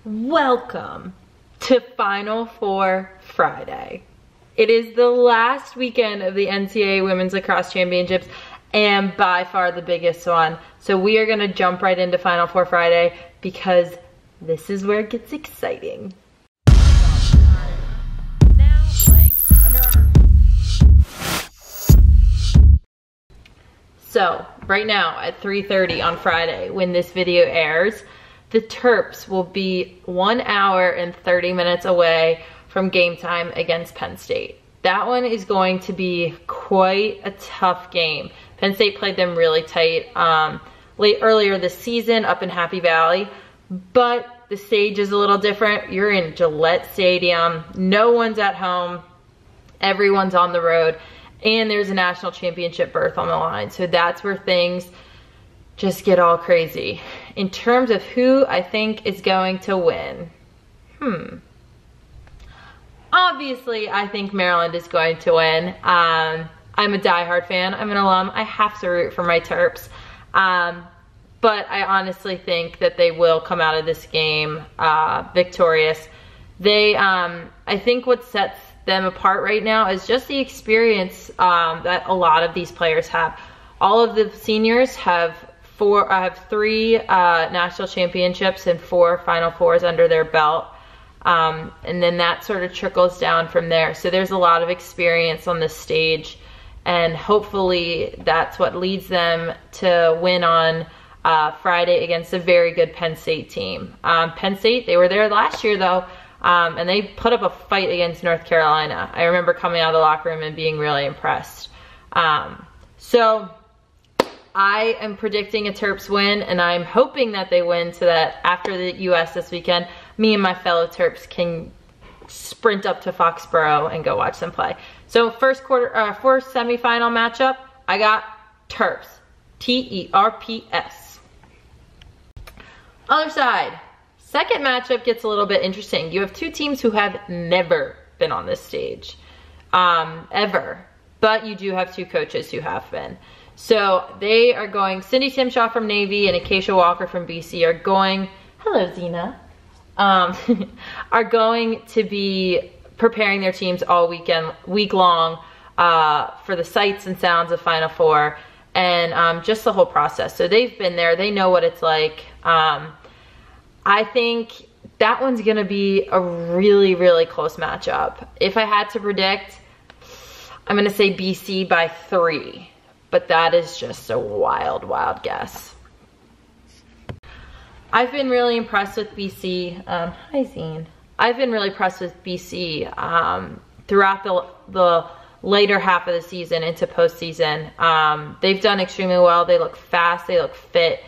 Welcome to Final Four Friday. It is the last weekend of the NCAA Women's Lacrosse Championships and by far the biggest one. So we are gonna jump right into Final Four Friday because this is where it gets exciting. So right now at 3:30 on Friday when this video airs, the Terps will be 1 hour and 30 minutes away from game time against Penn State. That one is going to be quite a tough game. Penn State played them really tight earlier this season up in Happy Valley, but the stage is a little different. You're in Gillette Stadium, no one's at home, everyone's on the road, and there's a national championship berth on the line. So that's where things just get all crazy. In terms of who I think is going to win, obviously I think Maryland is going to win. I'm a diehard fan, I'm an alum, I have to root for my Terps. But I honestly think that they will come out of this game victorious. I think what sets them apart right now is just the experience that a lot of these players have. All of the seniors have three national championships and 4 Final Fours under their belt. And then that sort of trickles down from there. So there's a lot of experience on this stage, and hopefully that's what leads them to win on Friday against a very good Penn State team. Penn State, they were there last year though, and they put up a fight against North Carolina. I remember coming out of the locker room and being really impressed. So I am predicting a Terps win, and I'm hoping that they win so that after the US this weekend, me and my fellow Terps can sprint up to Foxborough and go watch them play. So first semifinal matchup, I got Terps, T-E-R-P-S. Other side, second matchup gets a little bit interesting. You have two teams who have never been on this stage, ever, but you do have two coaches who have been. So they are going, Cindy Timshaw from Navy and Acacia Walker from BC are going, hello Zena, are going to be preparing their teams all week long for the sights and sounds of Final Four and just the whole process. So they've been there, they know what it's like. I think that one's gonna be a really, really close matchup. If I had to predict, I'm gonna say BC by 3. But that is just a wild, wild guess. I've been really impressed with BC. Hi, Zine. I've been really impressed with BC throughout the later half of the season into postseason. They've done extremely well. They look fast. They look fit.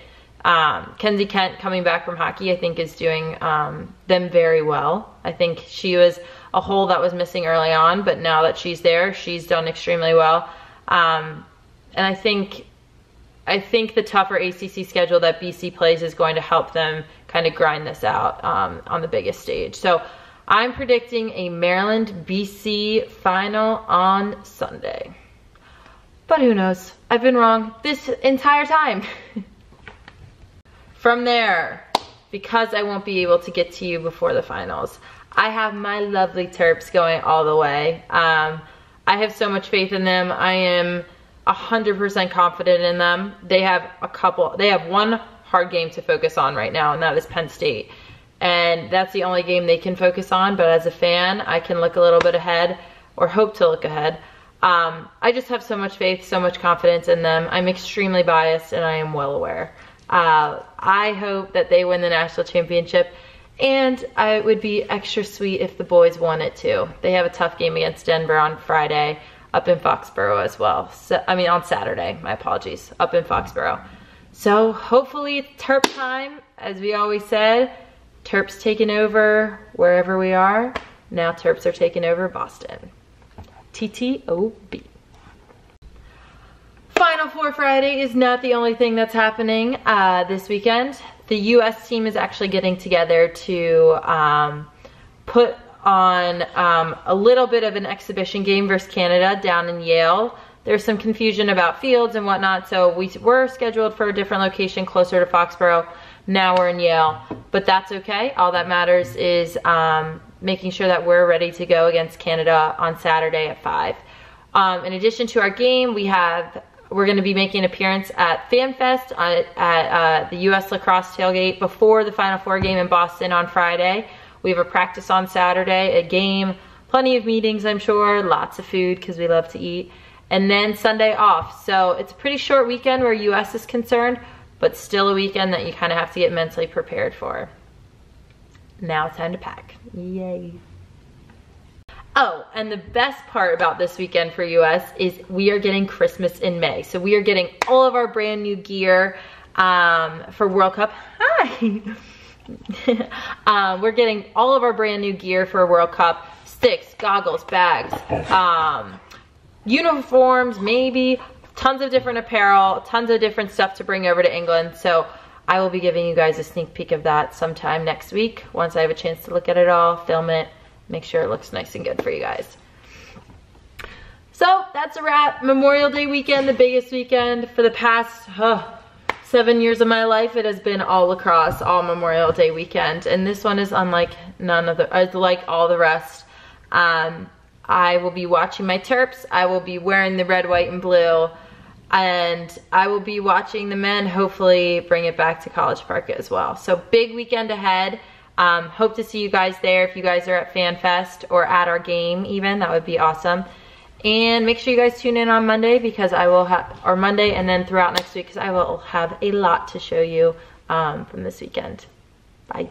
Kenzie Kent coming back from hockey, I think, is doing them very well. I think she was a hole that was missing early on, but now that she's there, she's done extremely well. And I think the tougher ACC schedule that BC plays is going to help them kind of grind this out on the biggest stage. So I'm predicting a Maryland-BC final on Sunday. But who knows? I've been wrong this entire time. From there, because I won't be able to get to you before the finals, I have my lovely Terps going all the way. I have so much faith in them. I am 100% confident in them. They have one hard game to focus on right now, and that is Penn State. And that's the only game they can focus on, but as a fan, I can look a little bit ahead, or hope to look ahead. I just have so much faith, so much confidence in them. I'm extremely biased, and I am well aware. I hope that they win the national championship, and it would be extra sweet if the boys won it too. They have a tough game against Denver on Friday, up in Foxborough as well. So, I mean on Saturday, my apologies, up in Foxborough. So hopefully it's Terp time, as we always said. Terps taking over wherever we are. Now Terps are taking over Boston. TTOB. Final Four Friday is not the only thing that's happening this weekend. The US team is actually getting together to put on a little bit of an exhibition game versus Canada down in Yale. There's some confusion about fields and whatnot, so we were scheduled for a different location closer to Foxborough, Now we're in Yale, but that's okay. All that matters is making sure that we're ready to go against Canada on Saturday at 5. In addition to our game, we're going to be making an appearance at FanFest at the U.S. Lacrosse tailgate before the Final Four game in Boston on Friday. We have a practice on Saturday, a game, plenty of meetings, I'm sure, lots of food because we love to eat, and then Sunday off. So it's a pretty short weekend where U.S. is concerned, but still a weekend that you kind of have to get mentally prepared for. Now it's time to pack. Yay. Oh, and the best part about this weekend for us is we are getting Christmas in May. So we are getting all of our brand new gear for World Cup. Hi. We're getting all of our brand new gear for World Cup. Sticks, goggles, bags, uniforms, maybe. Tons of different apparel, tons of different stuff to bring over to England. So I will be giving you guys a sneak peek of that sometime next week once I have a chance to look at it all, film it, make sure it looks nice and good for you guys. So that's a wrap. Memorial Day weekend, the biggest weekend for the past 7 years of my life. It has been all lacrosse, all Memorial Day weekend, and this one is unlike like all the rest. I will be watching my Terps. I will be wearing the red, white, and blue. And I will be watching the men hopefully bring it back to College Park as well. So big weekend ahead. Hope to see you guys there. If you guys are at FanFest or at our game even, that would be awesome. And make sure you guys tune in on Monday because I will have, or Monday and then throughout next week because I will have a lot to show you from this weekend. Bye.